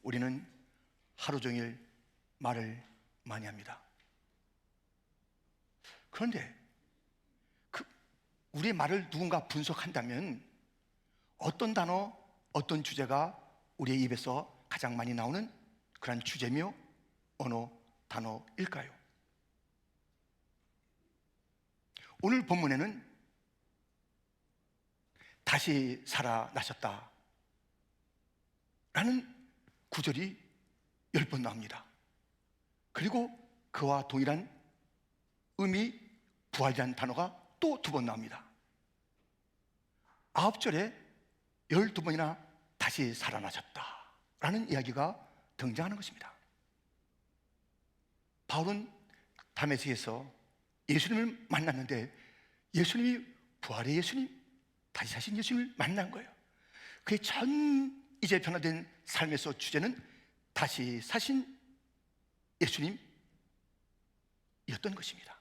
우리는 하루 종일 말을 많이 합니다. 그런데 우리의 말을 누군가 분석한다면 어떤 단어, 어떤 주제가 우리의 입에서 가장 많이 나오는 그런 주제며 언어, 단어일까요? 오늘 본문에는 다시 살아나셨다 라는 구절이 10번 나옵니다. 그리고 그와 동일한 의미, 부활이라는 단어가 또 2번 나옵니다. 9절에 12번이나 다시 살아나셨다 라는 이야기가 등장하는 것입니다. 바울은 다메섹에서 예수님을 만났는데 예수님이 부활의 예수님, 다시 사신 예수님을 만난 거예요. 그의 전 이제 변화된 삶에서 주제는 다시 사신 예수님이었던 것입니다.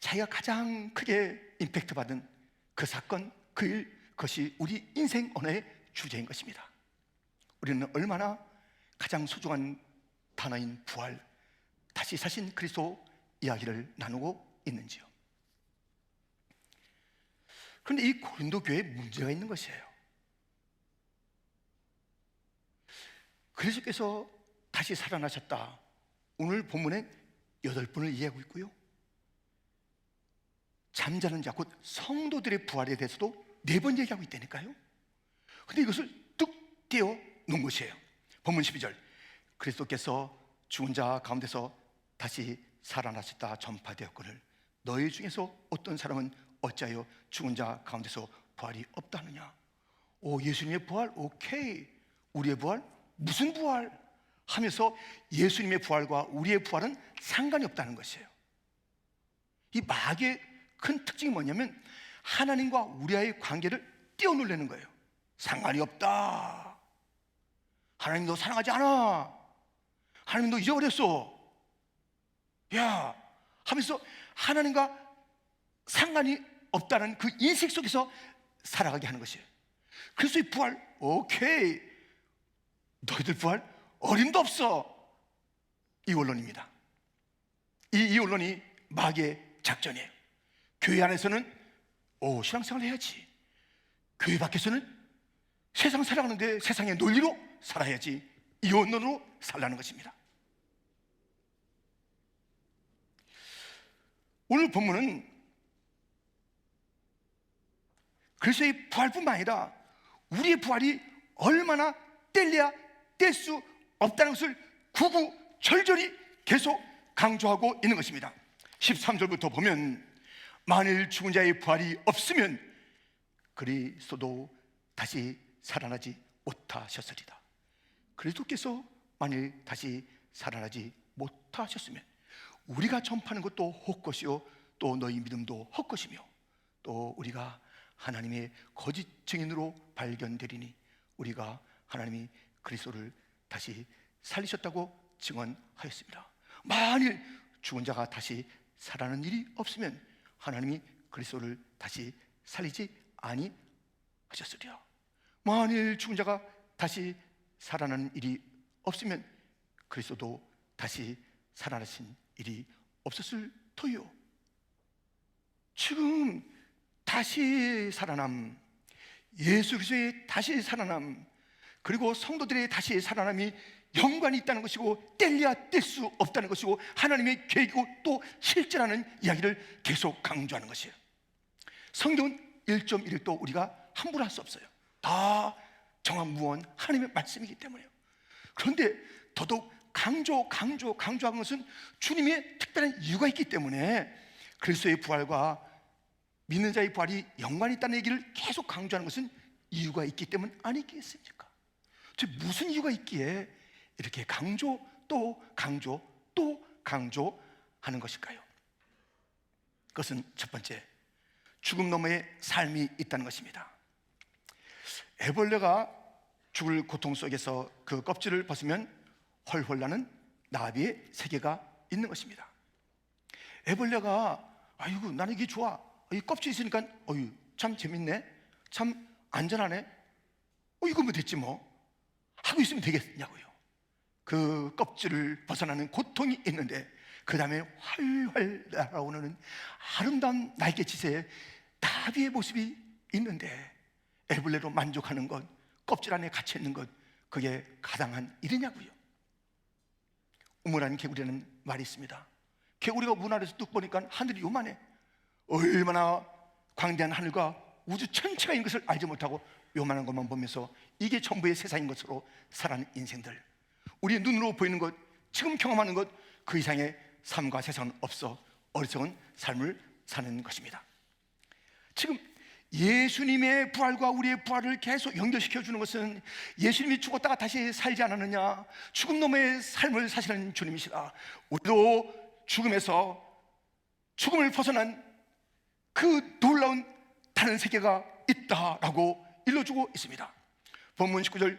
자기가 가장 크게 임팩트 받은 그 사건, 그 일, 그것이 우리 인생 언어의 주제인 것입니다. 우리는 얼마나 가장 소중한 단어인 부활, 다시 사신 그리스도 이야기를 나누고 있는지요. 그런데 이 고린도 교회에 문제가 있는 것이에요. 그리스도께서 다시 살아나셨다, 오늘 본문에 8번을 이해하고 있고요, 잠자는 자, 곧 성도들의 부활에 대해서도 4번 얘기하고 있다니까요. 근데 이것을 뚝 떼어 놓은 것이에요. 본문 12절, 그리스도께서 죽은 자 가운데서 다시 살아나셨다 전파되었거늘 너희 중에서 어떤 사람은 어찌하여 죽은 자 가운데서 부활이 없다 하느냐. 오, 예수님의 부활, 오케이. 우리의 부활, 무슨 부활? 하면서 예수님의 부활과 우리의 부활은 상관이 없다는 것이에요. 이 마귀의 큰 특징이 뭐냐면 하나님과 우리와의 관계를 띄어놓으려는 거예요. 상관이 없다. 하나님 너 사랑하지 않아. 하나님 너 잊어버렸어. 야, 하면서 하나님과 상관이 없다는 그 인식 속에서 살아가게 하는 것이에요. 그래서 이 부활, 오케이. 너희들 부활 어림도 없어. 이 원론입니다. 이 원론이 마귀의 작전이에요. 교회 안에서는 신앙생활 해야지. 교회 밖에서는 세상 살아가는데 세상의 논리로 살아야지. 이 원론으로 살라는 것입니다. 오늘 본문은 그리스도의 부활뿐만 아니라 우리의 부활이 얼마나 뗄래야 뗄 수 없다는 것을 구구절절히 계속 강조하고 있는 것입니다. 13절부터 보면 만일 죽은 자의 부활이 없으면 그리스도도 다시 살아나지 못하셨으리다. 그리스도께서 만일 다시 살아나지 못하셨으면 우리가 전파하는 것도 헛것이요 또 너희 믿음도 헛것이며 또 우리가 하나님의 거짓 증인으로 발견되리니 우리가 하나님이 그리스도를 다시 살리셨다고 증언하였습니다. 만일 죽은 자가 다시 살아나는 일이 없으면 하나님이 그리스도를 다시 살리지 아니하셨으리라. 만일 죽은 자가 다시 살아나는 일이 없으면 그리스도도 다시 살아나신 일이 없었을 터요. 지금 다시 살아남, 예수 그리스도의 다시 살아남, 그리고 성도들의 다시 살아남이 연관이 있다는 것이고 뗄래야 뗄 수 없다는 것이고 하나님의 계획이고 또 실제라는 이야기를 계속 강조하는 것이에요. 성경은 1.1도 우리가 함부로 할 수 없어요. 다 정확무원 하나님의 말씀이기 때문에요. 그런데 더더욱 강조하는 것은 주님의 특별한 이유가 있기 때문에 그리스도의 부활과 믿는 자의 부활이 연관이 있다는 얘기를 계속 강조하는 것은 이유가 있기 때문 아니겠습니까? 무슨 이유가 있기에 이렇게 강조 또 강조하는 것일까요? 그것은 첫 번째, 죽음 너머의 삶이 있다는 것입니다. 애벌레가 죽을 고통 속에서 그 껍질을 벗으면 헐헐 나는 나비의 세계가 있는 것입니다. 애벌레가 아이고 나는 이게 좋아, 이 껍질 있으니까 참 재밌네, 참 안전하네, 이거면 됐지 뭐 하고 있으면 되겠냐고요. 그 껍질을 벗어나는 고통이 있는데 그 다음에 활활 날아오는 아름다운 날개짓에 나비의 모습이 있는데 애벌레로 만족하는 것, 껍질 안에 갇혀 있는 것, 그게 가당한 일이냐고요. 우물안 개구리라는 말이 있습니다. 개구리가 문 아래서 뚝 보니까 하늘이 요만해. 얼마나 광대한 하늘과 우주 전체가 있는 것을 알지 못하고 요만한 것만 보면서 이게 전부의 세상인 것으로 살아가는 인생들, 우리의 눈으로 보이는 것, 지금 경험하는 것, 그 이상의 삶과 세상은 없어 어리석은 삶을 사는 것입니다. 지금 예수님의 부활과 우리의 부활을 계속 연결시켜 주는 것은 예수님이 죽었다가 다시 살지 않았느냐, 죽음 너머의 삶을 사시는 주님이시다. 우리도 죽음에서, 죽음을 벗어난 그 놀라운 다른 세계가 있다라고 일러주고 있습니다. 본문 19절,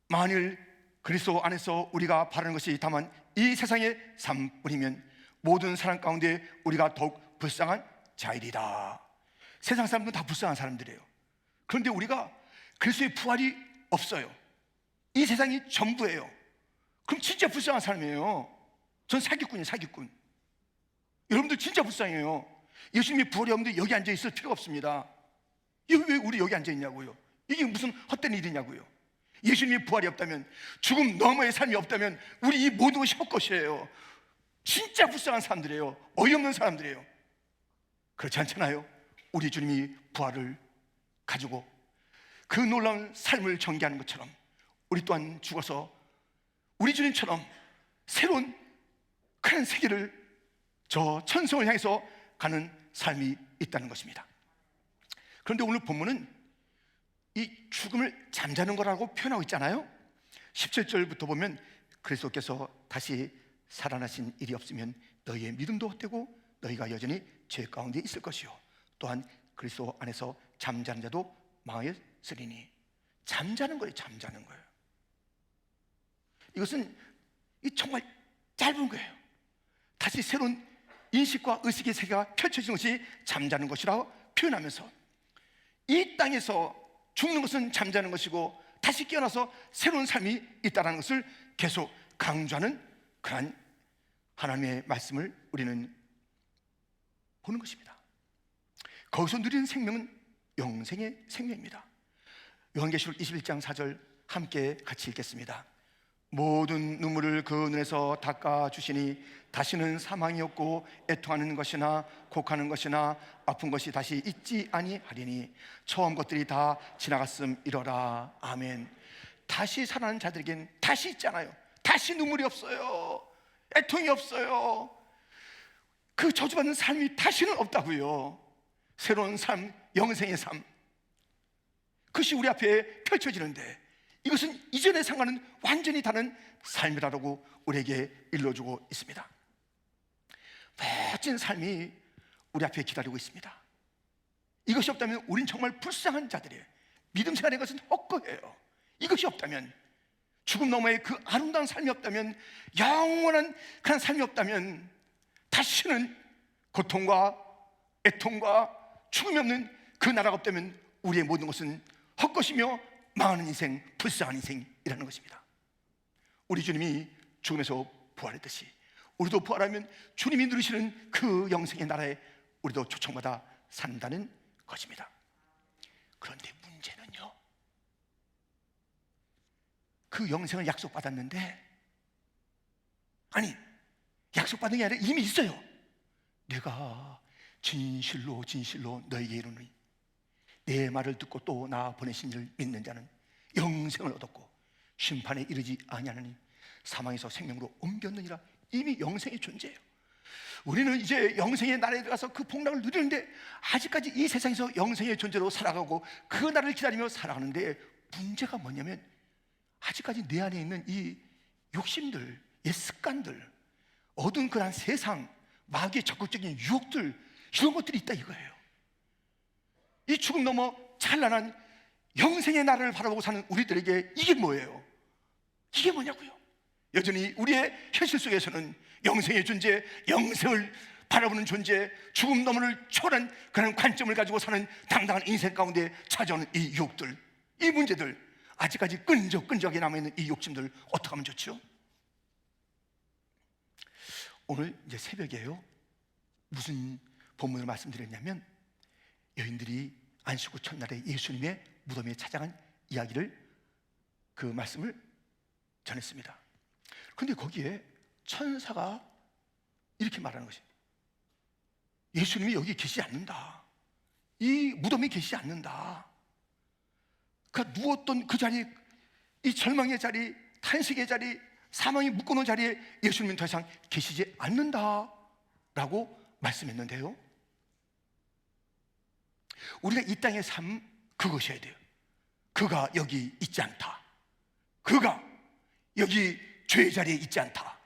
만일 그리스도 안에서 우리가 바라는 것이 다만 이 세상의 삶뿐이면 모든 사람 가운데 우리가 더욱 불쌍한 자이리다. 세상 사람들은 다 불쌍한 사람들이에요. 그런데 우리가 그리스도의 부활이 없어요. 이 세상이 전부예요. 그럼 진짜 불쌍한 사람이에요. 전 사기꾼이에요, 사기꾼. 여러분들 진짜 불쌍해요. 예수님이 부활이 없는데 여기 앉아 있을 필요가 없습니다. 왜 우리 여기 앉아 있냐고요. 이게 무슨 헛된 일이냐고요. 예수님이 부활이 없다면, 죽음 너머의 삶이 없다면 우리 이 모든 것이 헛것이에요. 진짜 불쌍한 사람들이에요. 어이없는 사람들이에요. 그렇지 않잖아요. 우리 주님이 부활을 가지고 그 놀라운 삶을 전개하는 것처럼 우리 또한 죽어서 우리 주님처럼 새로운 큰 세계를, 저 천성을 향해서 가는 삶이 있다는 것입니다. 그런데 오늘 본문은 이 죽음을 잠자는 거라고 표현하고 있잖아요. 17절부터 보면 그리스도께서 다시 살아나신 일이 없으면 너희의 믿음도 헛되고 너희가 여전히 죄 가운데 있을 것이요 또한 그리스도 안에서 잠자는 자도 망하였으리니. 잠자는 거예요. 잠자는 거예요. 이것은 정말 짧은 거예요. 다시 새로운 인식과 의식의 세계가 펼쳐지는 것이 잠자는 것이라고 표현하면서, 이 땅에서 죽는 것은 잠자는 것이고 다시 깨어나서 새로운 삶이 있다는 것을 계속 강조하는 그러한 하나님의 말씀을 우리는 보는 것입니다. 거기서 누리는 생명은 영생의 생명입니다. 요한계시록 21장 4절 함께 같이 읽겠습니다. 모든 눈물을 그 눈에서 닦아주시니 다시는 사망이 없고 애통하는 것이나 곡하는 것이나 아픈 것이 다시 있지 아니하리니 처음 것들이 다 지나갔음이러라. 아멘. 다시 살아나는 자들에겐 다시 있잖아요. 다시 눈물이 없어요. 애통이 없어요. 그 저주받는 삶이 다시는 없다고요. 새로운 삶, 영생의 삶, 그것이 우리 앞에 펼쳐지는데 이것은 이전의 상과는 완전히 다른 삶이라고 우리에게 일러주고 있습니다. 멋진 삶이 우리 앞에 기다리고 있습니다. 이것이 없다면 우린 정말 불쌍한 자들이에요. 믿음 생활의 것은 헛거예요. 이것이 없다면, 죽음 너머의 그 아름다운 삶이 없다면, 영원한 그런 삶이 없다면 다시는 고통과 애통과 죽음이 없는 그 나라가 없다면 우리의 모든 것은 헛것이며 망하는 인생, 불쌍한 인생이라는 것입니다. 우리 주님이 죽음에서 부활했듯이 우리도 부활하면 주님이 누리시는 그 영생의 나라에 우리도 초청받아 산다는 것입니다. 그런데 문제는요, 그 영생을 약속받았는데, 아니 약속받은 게 아니라 이미 있어요. 내가 진실로 진실로 너에게 이르노니 내 말을 듣고 또 나 보내신 이를 믿는 자는 영생을 얻었고 심판에 이르지 아니하느니 사망에서 생명으로 옮겼느니라. 이미 영생이 존재해요. 우리는 이제 영생의 나라에 들어가서 그 복락을 누리는데 아직까지 이 세상에서 영생의 존재로 살아가고 그 날을 기다리며 살아가는데, 문제가 뭐냐면 아직까지 내 안에 있는 이 욕심들, 옛 습관들, 어두운 그런 세상, 마귀의 적극적인 유혹들, 이런 것들이 있다 이거예요. 이 죽음 넘어 찬란한 영생의 나라를 바라보고 사는 우리들에게 이게 뭐예요? 이게 뭐냐고요? 여전히 우리의 현실 속에서는 영생의 존재, 영생을 바라보는 존재, 죽음 너머를 초월한 그런 관점을 가지고 사는 당당한 인생 가운데 찾아오는 이 유혹들, 이 문제들, 아직까지 끈적끈적하게 남아있는 이 욕심들 어떻게 하면 좋죠? 오늘 이제 새벽에요, 무슨 본문을 말씀드렸냐면 여인들이 안식 후 첫날에 예수님의 무덤에 찾아간 이야기를, 그 말씀을 전했습니다. 그런데 거기에 천사가 이렇게 말하는 것이, 예수님이 여기 계시지 않는다, 이 무덤에 계시지 않는다. 그러니까 누웠던 그 자리, 이 절망의 자리, 탄식의 자리, 사망이 묶어놓은 자리에 예수님은 더 이상 계시지 않는다라고 말씀했는데요, 우리가 이 땅의 삶 그것이어야 돼요. 그가 여기 있지 않다, 그가 여기 죄의 자리에 있지 않다,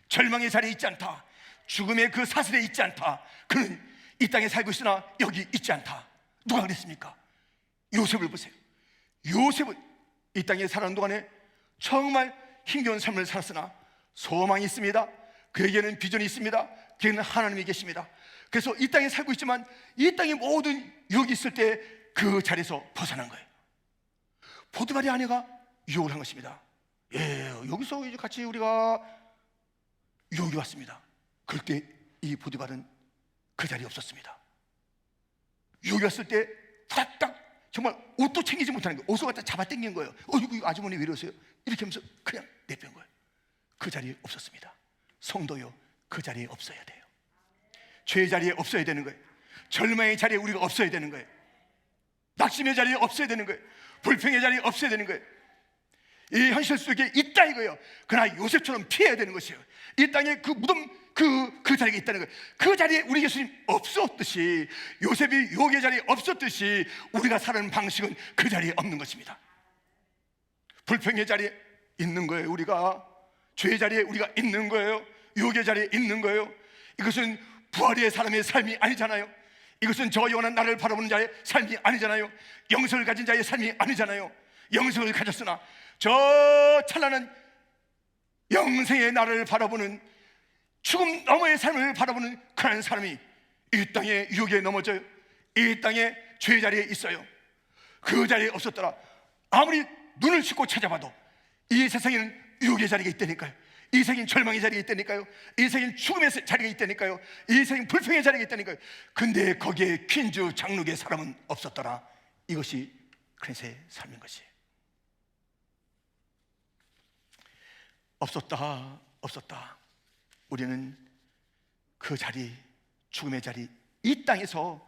절망의 자리에 있지 않다, 죽음의 그 사슬에 있지 않다, 그는 이 땅에 살고 있으나 여기 있지 않다. 누가 그랬습니까? 요셉을 보세요. 요셉은 이 땅에 살아가는 동안에 정말 힘겨운 삶을 살았으나 소망이 있습니다. 그에게는 비전이 있습니다. 그에게는 하나님이 계십니다. 그래서 이 땅에 살고 있지만 이 땅의 모든 유혹이 있을 때 그 자리에서 벗어난 거예요. 보디발의 아내가 유혹을 한 것입니다. 여기서 이제 같이 우리가 유혹이 왔습니다. 그럴 때 이 보디발은 그 자리에 없었습니다. 유혹이 왔을 때 후닥닥 정말 옷도 챙기지 못하는 거예요. 옷을 갖다 잡아 당긴 거예요. 이거 아주머니 왜 이러세요? 이렇게 하면서 그냥 내뺀 거예요. 그 자리에 없었습니다. 성도요, 그 자리에 없어야 돼요. 죄의 자리에 없어야 되는 거예요. 절망의 자리에 우리가 없어야 되는 거예요. 낙심의 자리에 없어야 되는 거예요. 불평의 자리에 없어야 되는 거예요. 이 현실 속에 있다 이거예요. 그러나 요셉처럼 피해야 되는 것이에요. 이 땅에 그 무덤 그 자리에 있다는 거예요. 그 자리에 우리 예수님 없었듯이, 요셉이 유혹의 자리에 없었듯이 우리가 사는 방식은 그 자리에 없는 것입니다. 불평의 자리에 있는 거예요. 우리가 죄의 자리에 우리가 있는 거예요. 유혹의 자리에 있는 거예요. 이것은 부활의 사람의 삶이 아니잖아요. 이것은 저 영원한 나를 바라보는 자의 삶이 아니잖아요. 영성을 가진 자의 삶이 아니잖아요. 영성을 가졌으나 저 찬란한 영생의 나를 바라보는, 죽음 너머의 삶을 바라보는 그런 사람이 이 땅의 유혹에 넘어져요. 이 땅의 죄의 자리에 있어요. 그 자리에 없었더라. 아무리 눈을 씻고 찾아봐도 이 세상에는 유혹의 자리가 있다니까요. 이 세상엔 절망의 자리가 있다니까요. 이 세상엔 죽음의 자리가 있다니까요. 이 세상엔 불평의 자리가 있다니까요. 근데 거기에 퀸즈 장룩의 사람은 없었더라. 이것이 그리스도의 삶인 것이에요. 없었다. 우리는 그 자리, 죽음의 자리, 이 땅에서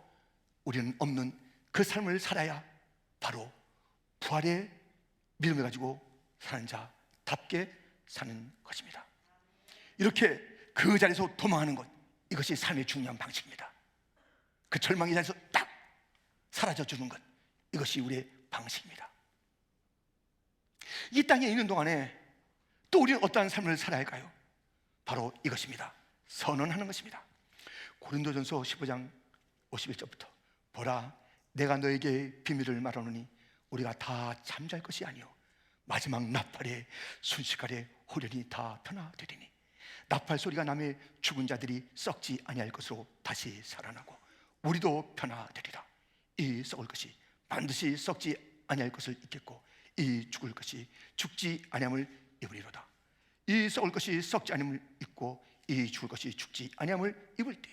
우리는 없는 그 삶을 살아야 바로 부활의 믿음을 가지고 사는 자답게 사는 것입니다. 이렇게 그 자리에서 도망하는 것, 이것이 삶의 중요한 방식입니다. 그 절망의 자리에서 딱 사라져주는 것, 이것이 우리의 방식입니다. 이 땅에 있는 동안에 또 우리는 어떠한 삶을 살아야 할까요? 바로 이것입니다. 선언하는 것입니다. 고린도전서 15장 51절부터 보라, 내가 너에게 비밀을 말하노니 우리가 다 잠잘 것이 아니요 마지막 나팔에 순식간에 호련히 다 변화되리니 나팔 소리가 나매 죽은 자들이 썩지 아니할 것으로 다시 살아나고 우리도 변화되리라. 이 썩을 것이 반드시 썩지 아니할 것을 입겠고 이 죽을 것이 죽지 아니함을 입으리로다. 이 썩을 것이 썩지 아니함을 입고 이 죽을 것이 죽지 아니함을 입을 때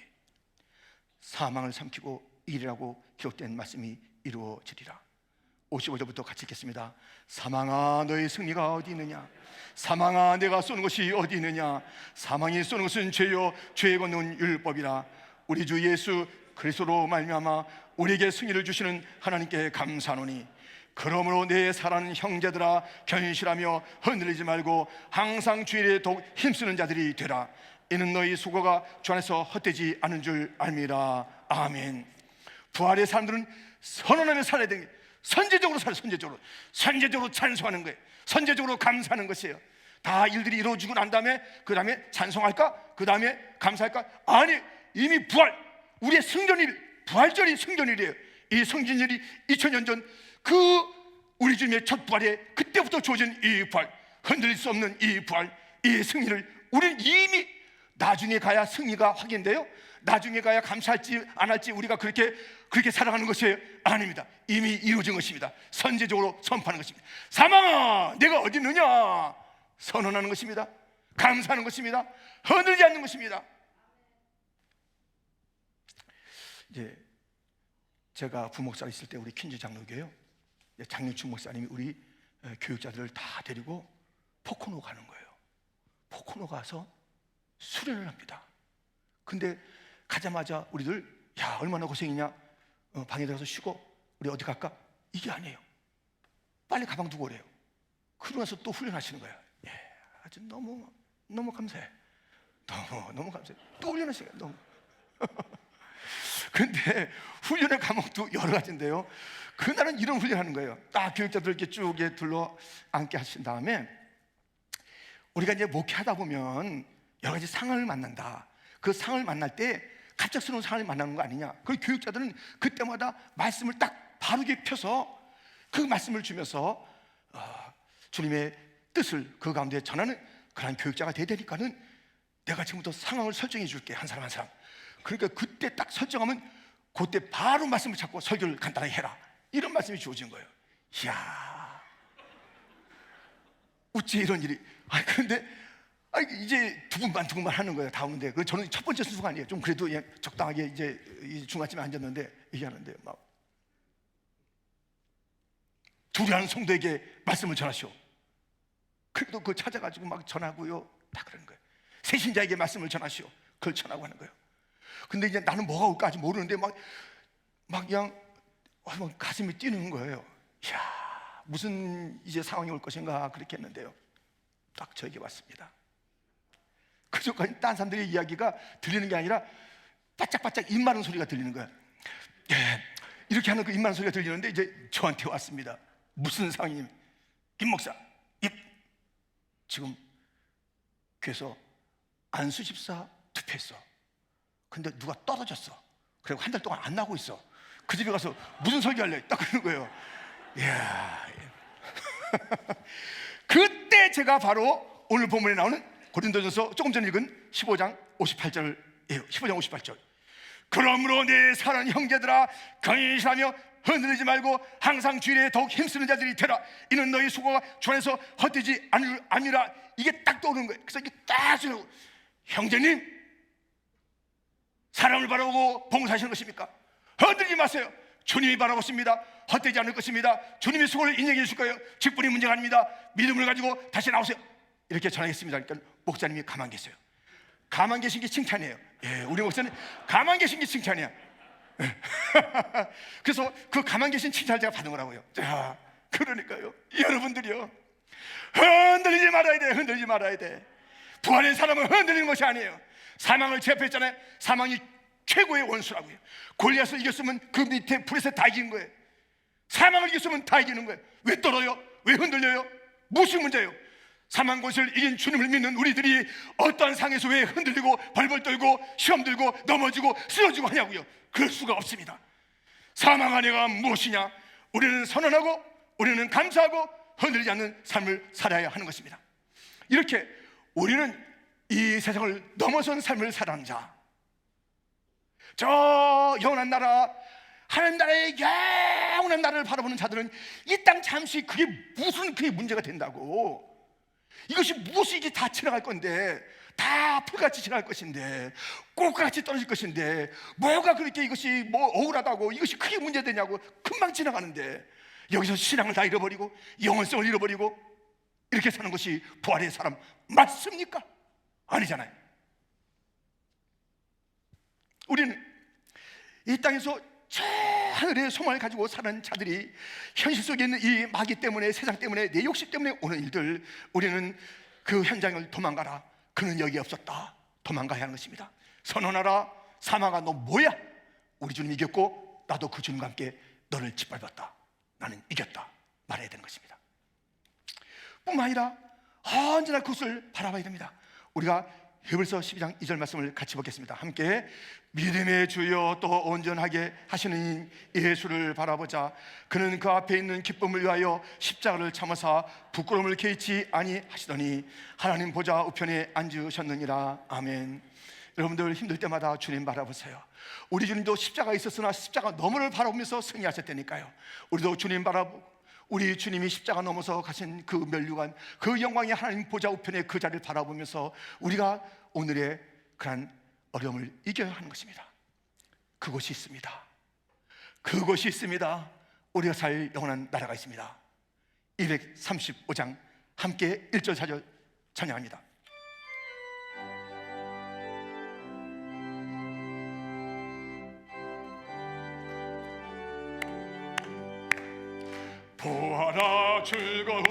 사망을 삼키고 일이라고 기록된 말씀이 이루어지리라. 55절부터 같이 읽겠습니다. 사망아, 너의 승리가 어디 있느냐? 사망아, 내가 쏘는 것이 어디 있느냐? 사망이 쏘는 것은 죄요 죄에 걷는 율법이라. 우리 주 예수 그리스도로 말미암아 우리에게 승리를 주시는 하나님께 감사하노니 그러므로 내 사랑하는 형제들아, 견실하며 흔들리지 말고 항상 주일에 더욱 힘쓰는 자들이 되라. 이는 너희 수고가 주 안에서 헛되지 않은 줄 알미라. 아멘. 부활의 사람들은 선언하며 살아야 되는 거예요. 선제적으로 살아요. 선제적으로 찬송하는 거예요. 선제적으로 감사하는 것이에요. 다 일들이 이루어지고 난 다음에 그 다음에 찬송할까? 그 다음에 감사할까? 아니, 이미 부활, 우리의 승전일, 부활절이 승전일이에요. 이 승전일이 2000년 전 그 우리 주님의 첫 부활에 그때부터 주어진 이 부활, 흔들릴 수 없는 이 부활, 이 승리를 우리는 이미 나중에 가야 승리가 확인돼요. 나중에 가야 감사할지 안 할지 우리가 그렇게 그렇게 살아가는 것이에요? 아닙니다. 이미 이루어진 것입니다. 선제적으로 선포하는 것입니다. 사망아, 내가 어디 있느냐? 선언하는 것입니다. 감사하는 것입니다. 흔들지 않는 것입니다. 이제 제가 부목사로 있을 때 우리 퀸즈 장로교회요, 장윤춘 목사님이 우리 교육자들을 다 데리고 포코노 가는 거예요. 포코노 가서 수련을 합니다. 근데 가자마자 우리들, 야, 얼마나 고생이냐, 방에 들어가서 쉬고 우리 어디 갈까? 이게 아니에요. 빨리 가방 두고 오래요. 그러고 나서 또 훈련하시는 거예요. 예, 아주 너무 감사해. 너무 감사해. 또 훈련하시는 거예요. 너무. 근데 훈련의 과목도 여러 가지인데요, 그날은 이런 훈련하는 거예요. 딱 교육자들 이렇게 쭉 둘러 앉게 하신 다음에, 우리가 이제 목회하다 보면 여러 가지 상황을 만난다. 그 상황을 만날 때 갑작스러운 상황을 만나는 거 아니냐. 그 교육자들은 그때마다 말씀을 딱 바르게 펴서 그 말씀을 주면서 주님의 뜻을 그 가운데 전하는 그런 교육자가 돼야 되니까는 내가 지금부터 상황을 설정해 줄게, 한 사람 한 사람. 그러니까 그때 딱 설정하면 그때 바로 말씀을 찾고 설교를 간단하게 해라, 이런 말씀이 주어진 거예요. 이야, 어찌 이런 일이. 그런데 이제 두 분만 하는 거예요. 다 오는데, 저는 첫 번째 순서가 아니에요. 좀 그래도 적당하게 이제 중간쯤에 앉았는데 얘기하는데, 막 둘이 하는 성도에게 말씀을 전하시오. 그래도 그걸 찾아가지고 막 전하고요, 다 그러는 거예요. 세신자에게 말씀을 전하시오. 그걸 전하고 하는 거예요. 근데 이제 나는 뭐가 올까 아직 모르는데 막 그냥 가슴이 뛰는 거예요. 이야, 무슨 이제 상황이 올 것인가 그렇게 했는데요, 딱 저에게 왔습니다. 그전까지 딴 사람들의 이야기가 들리는 게 아니라 바짝바짝 입 마른 소리가 들리는 거예요. 예, 이렇게 하는 그 입 마른 소리가 들리는데 이제 저한테 왔습니다. 무슨 상황이냐면, 김 목사, 지금 그래서 안수 집사 투표했어. 근데 누가 떨어졌어. 그리고 한 달 동안 안 나오고 있어. 그 집에 가서 무슨 설교할래? 딱 그러는 거예요. 이야. 그때 제가 바로 오늘 본문에 나오는 고린도전서 조금 전에 읽은 15장 58절이에요. 15장 58절. 그러므로 내 사랑하는 형제들아, 건실하며 흔들리지 말고 항상 주일에 더욱 힘쓰는 자들이 되라. 이는 너희 수고가 주 안에서 헛되지 아니라. 이게 딱 떠오르는 거예요. 그래서 이게 딱 쓰고, 형제님, 사람을 바라보고 봉사하시는 것입니까? 흔들지 마세요. 주님이 바라보십니다. 헛되지 않을 것입니다. 주님의 수고를 인정해 주실 거예요. 직분이 문제가 아닙니다. 믿음을 가지고 다시 나오세요. 이렇게 전하겠습니다. 그러니까 목사님이 가만 계세요. 가만 계신 게 칭찬이에요. 예, 우리 목사님 가만 계신 게 칭찬이야. 그래서 그 가만 계신 칭찬을 제가 받은 거라고요. 자, 그러니까요, 여러분들이요, 흔들리지 말아야 돼. 흔들리지 말아야 돼. 부활의 사람은 흔들리는 것이 아니에요. 사망을 제압했잖아요. 사망이 최고의 원수라고요. 골리앗을 이겼으면 그 밑에 불에서 다 이긴 거예요. 사망을 이겼으면 다 이기는 거예요. 왜 떨어요? 왜 흔들려요? 무슨 문제예요? 사망 권세를 이긴 주님을 믿는 우리들이 어떠한 상에서 왜 흔들리고 벌벌 떨고 시험 들고 넘어지고 쓰러지고 하냐고요. 그럴 수가 없습니다. 사망 아내가 무엇이냐? 우리는 선언하고 우리는 감사하고 흔들리지 않는 삶을 살아야 하는 것입니다. 이렇게 우리는 이 세상을 넘어선 삶을 살아가는 자, 저 영원한 나라, 하나님 나라의 영원한 나라를 바라보는 자들은 이 땅 잠시 그게 무슨 그게 문제가 된다고. 이것이 무엇이 이게 다 지나갈 건데, 다 풀같이 지나갈 것인데, 꽃같이 떨어질 것인데, 뭐가 그렇게 이것이 억울하다고, 이것이 크게 문제되냐고. 금방 지나가는데 여기서 신앙을 다 잃어버리고 영원성을 잃어버리고 이렇게 사는 것이 부활의 사람 맞습니까? 아니잖아요. 우리는 이 땅에서 저 하늘의 소망을 가지고 사는 자들이 현실 속에 있는 이 마귀 때문에, 세상 때문에, 내 욕심 때문에 오는 일들, 우리는 그 현장을 도망가라. 그는 여기 없었다. 도망가야 하는 것입니다. 선언하라. 사망아, 너 뭐야? 우리 주님 이겼고 나도 그 주님과 함께 너를 짓밟았다. 나는 이겼다. 말해야 되는 것입니다. 뿐만 아니라 언제나 그것을 바라봐야 됩니다. 우리가 히브리서 12장 2절 말씀을 같이 보겠습니다. 함께. 믿음의 주여 또 온전하게 하시는 예수를 바라보자. 그는 그 앞에 있는 기쁨을 위하여 십자가를 참으사 부끄러움을 개의치 아니하시더니 하나님 보좌 우편에 앉으셨느니라. 아멘. 여러분들 힘들 때마다 주님 바라보세요. 우리 주님도 십자가 있었으나 십자가 너머를 바라보면서 승리하셨다니까요. 우리도 주님 바라보고 우리 주님이 십자가 넘어서 가신 그 면류관, 그 영광의 하나님 보좌 우편의 그 자리를 바라보면서 우리가 오늘의 그런 어려움을 이겨야 하는 것입니다. 그곳이 있습니다. 그곳이 있습니다. 우리가 살 영원한 나라가 있습니다. 235장 함께 1절 4절 찬양합니다. 보아라 즐거운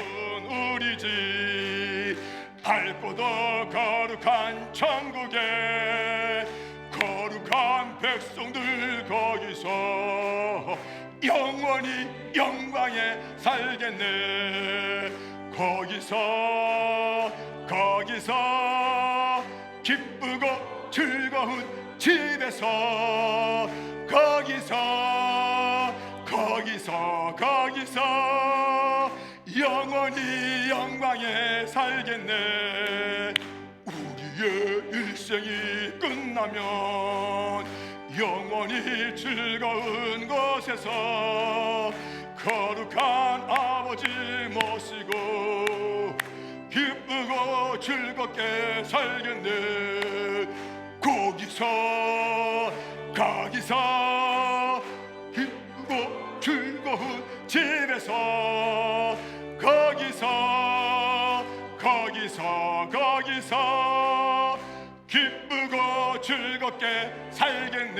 우리 집, 밝고도 거룩한 천국에 거룩한 백성들 거기서 영원히 영광에 살겠네. 거기서 기쁘고 즐거운 집에서 거기서 영원히 영광에 살겠네. 우리의 일생이 끝나면 영원히 즐거운 곳에서 거룩한 아버지 모시고 기쁘고 즐겁게 살겠네. 거기서 기쁘고 즐거운 집에서 거기서 기쁘고 즐겁게 살겠네.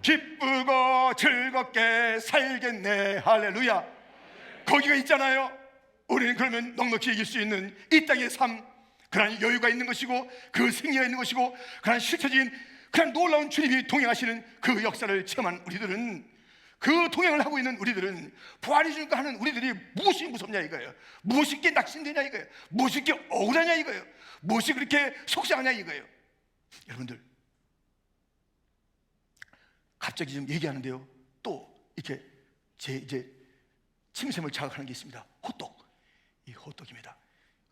기쁘고 즐겁게 살겠네. 할렐루야. 거기가 있잖아요. 우리는 그러면 넉넉히 이길 수 있는 이 땅의 삶, 그런 여유가 있는 것이고 그 승리가 있는 것이고 그런 실체적인 그런 놀라운 주님이 동행하시는 그 역사를 체험한 우리들은, 그 동행을 하고 있는 우리들은, 부활이 주니까 하는 우리들이 무엇이 무섭냐 이거예요. 무엇이 이렇게 낙심되냐 이거예요. 무엇이 이렇게 억울하냐 이거예요. 무엇이 그렇게 속상하냐 이거예요. 여러분들, 갑자기 좀 얘기하는데요, 또 이렇게 제 이제 침샘을 자극하는 게 있습니다. 호떡. 이 호떡입니다.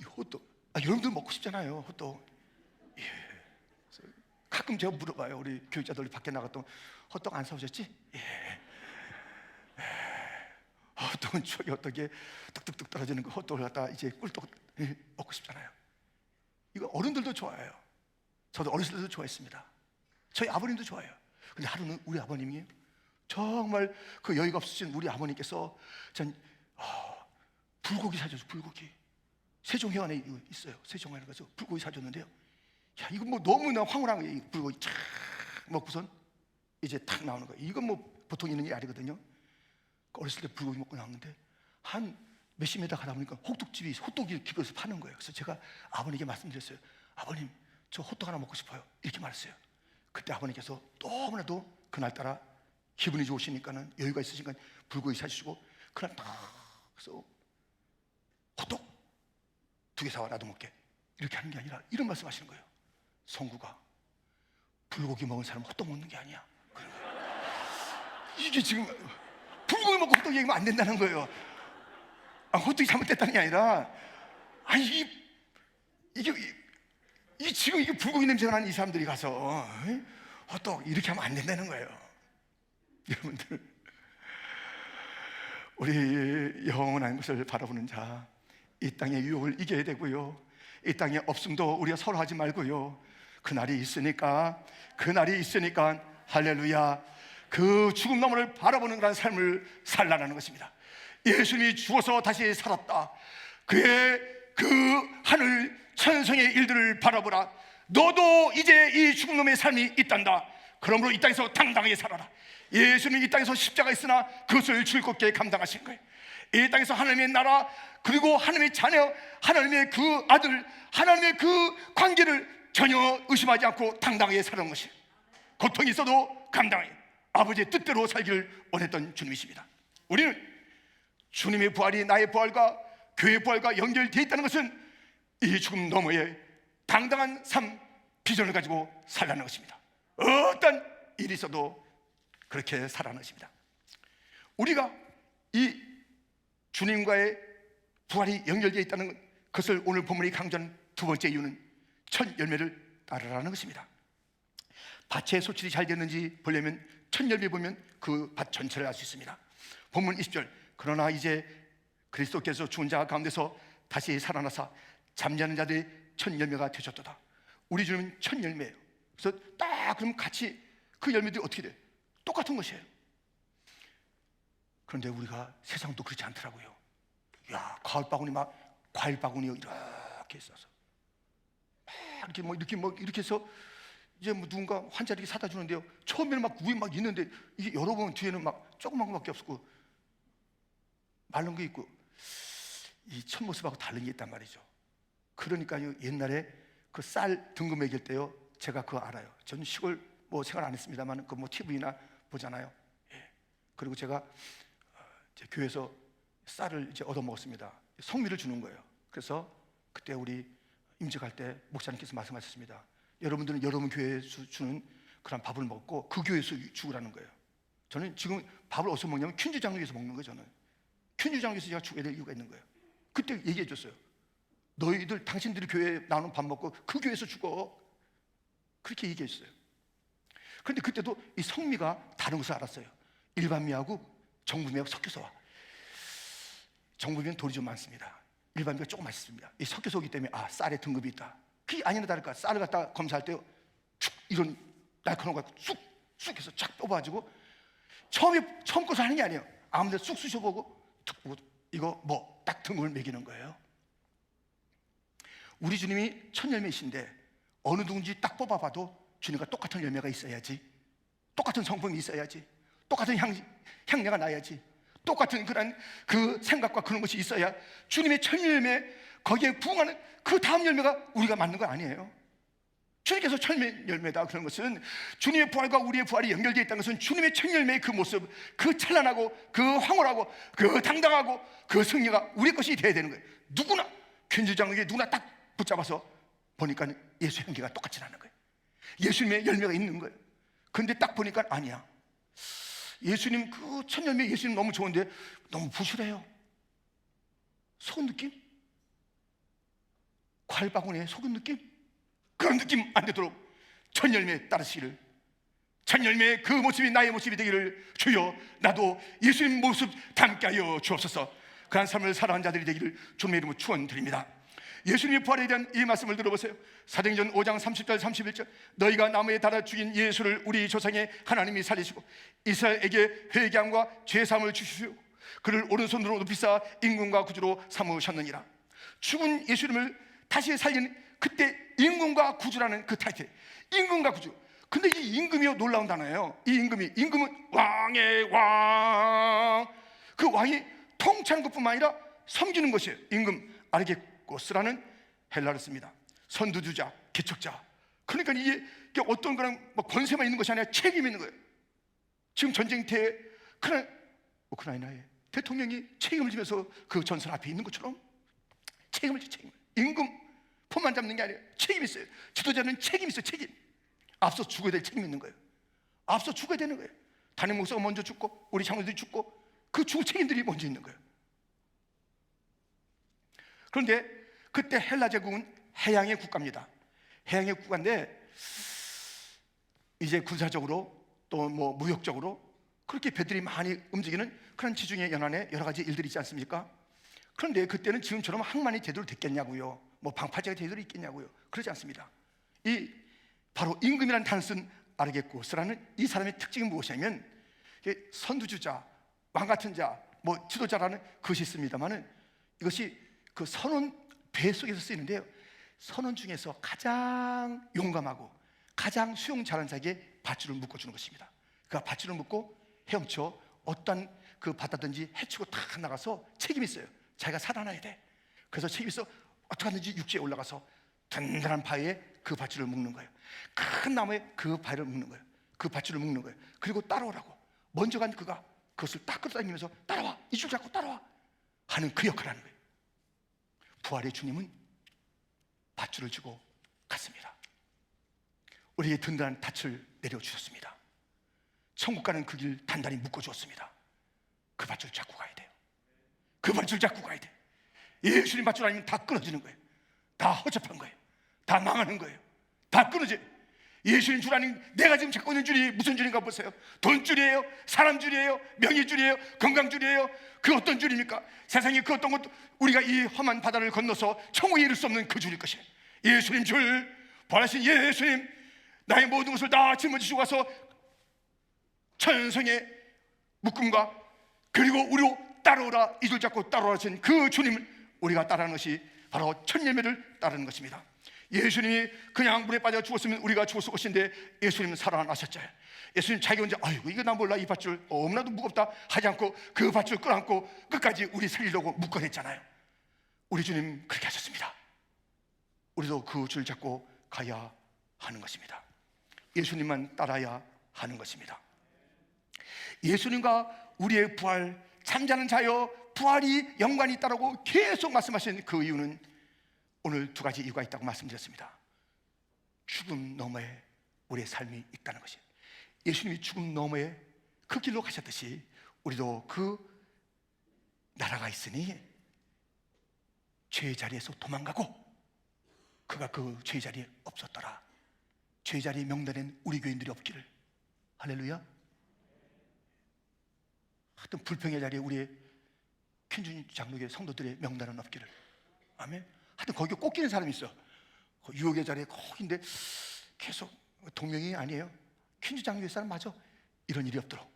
이 호떡, 여러분들 먹고 싶잖아요, 호떡. 예. 가끔 제가 물어봐요. 우리 교육자들 밖에 나갔던 호떡 안 사오셨지? 예. 호떡은 추억이 어떻게 뚝뚝뚝 떨어지는 그 호떡을 갖다 이제 꿀떡 먹고 싶잖아요. 이거 어른들도 좋아해요. 저도 어렸을 때도 좋아했습니다. 저희 아버님도 좋아해요. 근데 하루는 우리 아버님이 정말 그 여유가 없으신 우리 아버님께서 전 불고기 사줘서, 불고기 세종해안에 있어요. 세종해안에 가서 불고기 사줬는데요, 야, 이거 뭐 너무나 황홀한 거예요. 불고기 쫙 먹고선 이제 탁 나오는 거예요. 이건 뭐 보통 있는 일이 아니거든요. 어렸을 때 불고기 먹고 나왔는데 한 몇십 미터 가다 보니까 호떡집이 호떡이 기거에서 파는 거예요. 그래서 제가 아버님께 말씀드렸어요. 아버님, 저 호떡 하나 먹고 싶어요. 이렇게 말했어요. 그때 아버님께서 너무나도 그날따라 기분이 좋으시니까는, 여유가 있으시니까 불고기 사주시고, 그날 딱 그래서 호떡 2개 사와 나도 먹게, 이렇게 하는 게 아니라 이런 말씀 하시는 거예요. 성구가 불고기 먹은 사람은 호떡 먹는 게 아니야. 이게 지금 불고기 먹고 호떡 얘기하면 안 된다는 거예요. 호떡이 잘못됐다는 게 아니라, 이게 지금 이게 불고기 냄새가 나는 이 사람들이 가서 호떡 이렇게 하면 안 된다는 거예요. 여러분들, 우리 영원한 것을 바라보는 자, 이 땅의 유혹을 이겨야 되고요, 이 땅의 업승도 우리가 서로 하지 말고요, 그날이 있으니까 할렐루야, 그 죽음 너머를 바라보는 그런 삶을 살라는 것입니다. 예수님이 죽어서 다시 살았다. 그의 그 하늘 천성의 일들을 바라보라. 너도 이제 이 죽음 너머의 삶이 있단다. 그러므로 이 땅에서 당당하게 살아라. 예수님이 이 땅에서 십자가 있으나 그것을 즐겁게 감당하신 거예요. 이 땅에서 하나님의 나라, 그리고 하나님의 자녀, 하나님의 그 아들, 하나님의 그 관계를 전혀 의심하지 않고 당당하게 살아온 것이에요. 고통이 있어도 감당하게 아버지의 뜻대로 살기를 원했던 주님이십니다. 우리는 주님의 부활이 나의 부활과 교회의 부활과 연결되어 있다는 것은 이 죽음 너머에 당당한 삶, 비전을 가지고 살라는 것입니다. 어떤 일이 있어도 그렇게 살아가는 것입니다. 우리가 이 주님과의 부활이 연결되어 있다는 것을 오늘 본문이 강조하는 두 번째 이유는 첫 열매를 따르라는 것입니다. 밭의 소출이 잘 됐는지 보려면 첫 열매 보면 그 밭 전체를 알 수 있습니다. 본문 20절, 그러나 이제 그리스도께서 죽은 자 가운데서 다시 살아나사 잠자는 자들의 첫 열매가 되셨도다. 우리 주님은 첫 열매예요. 그래서 딱 그럼 같이 그 열매들이 어떻게 돼? 똑같은 것이에요. 그런데 우리가 세상도 그렇지 않더라고요. 야, 가을 바구니 막 과일 바구니 이렇게 있어서 막 이렇게 해서 이제 뭐 누군가 환자 이렇게 사다 주는데요. 처음에는 막 위에 막 있는데 이게 열어보면 뒤에는 막 조그만 거밖에 없고 마른 게 있고 이 첫 모습하고 다른 게 있단 말이죠. 그러니까요, 옛날에 그 쌀 등급 매길 때요, 제가 그거 알아요. 저는 시골 뭐 생활 안 했습니다만 그 뭐 TV나 보잖아요. 예. 그리고 제가 제 교회에서 쌀을 이제 얻어 먹었습니다. 성미를 주는 거예요. 그래서 그때 우리 임직할 때 목사님께서 말씀하셨습니다. 여러분들은 여러분 교회에서 주는 그런 밥을 먹고 그 교회에서 죽으라는 거예요. 저는 지금 밥을 어디서 먹냐면 퀸즈장로에서 먹는 거예요. 저는 퀸즈장로에서 제가 죽어야 될 이유가 있는 거예요. 그때 얘기해 줬어요. 너희들 당신들이 교회에 나오는 밥 먹고 그 교회에서 죽어, 그렇게 얘기해 줬어요. 그런데 그때도 이 성미가 다른 것을 알았어요. 일반미하고 정부미하고 섞여서 와. 정부미는 돌이 좀 많습니다. 일반미가 조금 맛있습니다. 이 섞여서 오기 때문에 아, 쌀에 등급이 있다. 그게 아니나 다를까. 쌀을 갖다 검사할 때 축 이런 날카로운 거 쑥 해서 쫙 뽑아가지고 처음 것을 하는 게 아니에요. 아무데나 쑥 쑤셔보고 툭 보고 이거 뭐 딱 등급을 매기는 거예요. 우리 주님이 첫 열매이신데 어느 누군지 딱 뽑아봐도 주님과 똑같은 열매가 있어야지, 똑같은 성품이 있어야지, 똑같은 향내가 나야지, 똑같은 그런 그 생각과 그런 것이 있어야 주님의 첫 열매, 거기에 부응하는 그 다음 열매가 우리가 맞는 거 아니에요. 주님께서 첫 열매다 그런 것은 주님의 부활과 우리의 부활이 연결되어 있다는 것은 주님의 첫 열매의 그 모습, 그 찬란하고 그 황홀하고 그 당당하고 그 승리가 우리 것이 되어야 되는 거예요. 누구나 퀸즈장로에게 누구나 딱 붙잡아서 보니까 예수 향기가 똑같지 않은 거예요. 예수님의 열매가 있는 거예요. 그런데 딱 보니까 아니야. 예수님 그 첫 열매 예수님 너무 좋은데 너무 부실해요. 속은 느낌? 과일 바구니에 속은 느낌? 그런 느낌 안 되도록 첫 열매 따르시기를, 첫 열매의 그 모습이 나의 모습이 되기를 주여 나도 예수님 모습 닮게 하여 주옵소서. 그런 삶을 살아가는 자들이 되기를 주님의 이름으로 축원드립니다. 예수님의 부활에 대한 이 말씀을 들어보세요. 사도행전 5장 30절 31절, 너희가 나무에 달아 죽인 예수를 우리 조상의 하나님이 살리시고 이스라엘에게 회개함과 죄사함을 주시오. 그를 오른손으로 높이사 임금과 구주로 삼으셨느니라. 죽은 예수님을 다시 살린 그때 임금과 구주라는 그 타이틀, 임금과 구주. 근데 이 임금이요, 놀라운 단어예요. 이 임금은 왕의 왕, 그 왕이 통치하는 것뿐만 아니라 섬기는 것이에요. 임금, 아르게코스라는 헬라를 씁니다. 선두주자, 개척자. 그러니까 이게 어떤 그런 권세만 있는 것이 아니라 책임이 있는 거예요. 지금 전쟁터에 우크라이나에 대통령이 책임을 지면서 그 전선 앞에 있는 것처럼 책임을 지. 임금 폰만 잡는 게 아니에요. 책임이 있어요. 지도자는 책임이 있어요. 책임. 앞서 죽어야 될 책임이 있는 거예요. 앞서 죽어야 되는 거예요. 담임 목사가 먼저 죽고 우리 장로들이 죽고 그 죽을 책임들이 먼저 있는 거예요. 그런데 그때 헬라 제국은 해양의 국가입니다. 해양의 국가인데 이제 군사적으로 또 뭐 무역적으로 그렇게 배들이 많이 움직이는 그런 지중해 연안에 여러 가지 일들이 있지 않습니까? 그런데 그때는 지금처럼 항만이 제대로 됐겠냐고요, 뭐 방파제가 제대로 있겠냐고요. 그러지 않습니다. 이 바로 임금이라는 단어를 쓴 아르게코스라는 이 사람의 특징이 무엇이냐면 선두주자, 왕 같은 자, 뭐 지도자라는 것이 있습니다만은 이것이 그 선원 배 속에서 쓰이는데요, 선원 중에서 가장 용감하고 가장 수용 잘하는 자에게 밧줄을 묶어주는 것입니다. 그 밧줄을 묶고 헤엄쳐 어떤 그 바다든지 해치고 탁 나가서 책임이 있어요. 자기가 살아나야 돼. 그래서 책임이 있어 어떻게 하든지 육지에 올라가서 든든한 바위에 그 밧줄을 묶는 거예요. 큰 나무에 그 바위를 묶는 거예요. 그 밧줄을 묶는 거예요. 그리고 따라오라고. 먼저 간 그가 그것을 딱 끌어다니면서 따라와, 이 줄 잡고 따라와 하는 그 역할을 하는 거예요. 부활의 주님은 밧줄을 주고 갔습니다. 우리에게 든든한 닻을 내려주셨습니다. 천국 가는 그 길 단단히 묶어주었습니다. 그 밧줄 잡고 가야 돼요. 그 밧줄 잡고 가야 돼. 예수님 밧줄 아니면 다 끊어지는 거예요. 다 허접한 거예요. 다 망하는 거예요. 다 끊어져. 예수님 줄 아는 내가 지금 찾고 있는 줄이 무슨 줄인가 보세요. 돈줄이에요? 사람 줄이에요? 명예 줄이에요? 건강 줄이에요? 그 어떤 줄입니까? 세상에 그 어떤 것도 우리가 이 험한 바다를 건너서 천국에 이를 수 없는 그 줄일 것이에요. 예수님 줄, 부활하신 예수님, 나의 모든 것을 다 짊어지시고 가서 천성의 묶음과 그리고 우리로 따라오라, 이 줄 잡고 따라오라 하신 그 주님을 우리가 따르는 것이 바로 첫 열매를 따르는 것입니다. 예수님이 그냥 물에 빠져 죽었으면 우리가 죽었을 것인데 예수님은 살아나셨잖아요. 예수님 자기 혼자 아이고 이거 나 몰라 이 밧줄 너무나도 무겁다 하지 않고 그 밧줄 끌어안고 끝까지 우리 살리려고 묶어냈잖아요. 우리 주님 그렇게 하셨습니다. 우리도 그 줄 잡고 가야 하는 것입니다. 예수님만 따라야 하는 것입니다. 예수님과 우리의 부활, 잠자는 자여 부활이 연관이 있다고 계속 말씀하신 그 이유는 오늘 두 가지 이유가 있다고 말씀드렸습니다. 죽음 너머에 우리의 삶이 있다는 것이에요. 예수님이 죽음 너머에 그 길로 가셨듯이 우리도 그 나라가 있으니 죄의 자리에서 도망가고 그가 그 죄의 자리에 없었더라. 죄의 자리에 명단엔 우리 교인들이 없기를. 할렐루야. 하여튼 불평의 자리에 우리의 퀸준 장로교회 성도들의 명단은 없기를. 아멘. 하여튼 거기 꼭 끼는 사람이 있어. 유혹의 자리에 꼭인데 계속 동명이 아니에요. 퀸준 장로교회 사람 맞아. 이런 일이 없도록,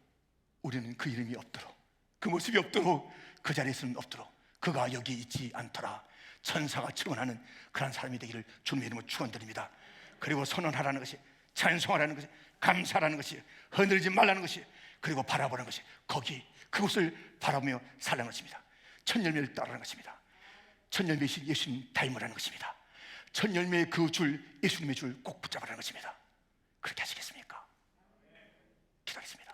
우리는 그 이름이 없도록, 그 모습이 없도록, 그 자리에서는 없도록, 그가 여기 있지 않더라 천사가 증언하는 그런 사람이 되기를 주님의 이름으로 축원드립니다. 그리고 선언하라는 것이, 찬송하라는 것이, 감사하라는 것이, 허늘지 말라는 것이, 그리고 바라보는 것이, 거기 그곳을 바라보며 살라는 것입니다. 첫 열매를 따르는 것입니다. 첫 열매이신 예수님 닮으라는 것입니다. 첫 열매의 그 줄, 예수님의 줄 꼭 붙잡으라는 것입니다. 그렇게 하시겠습니까? 기도하겠습니다.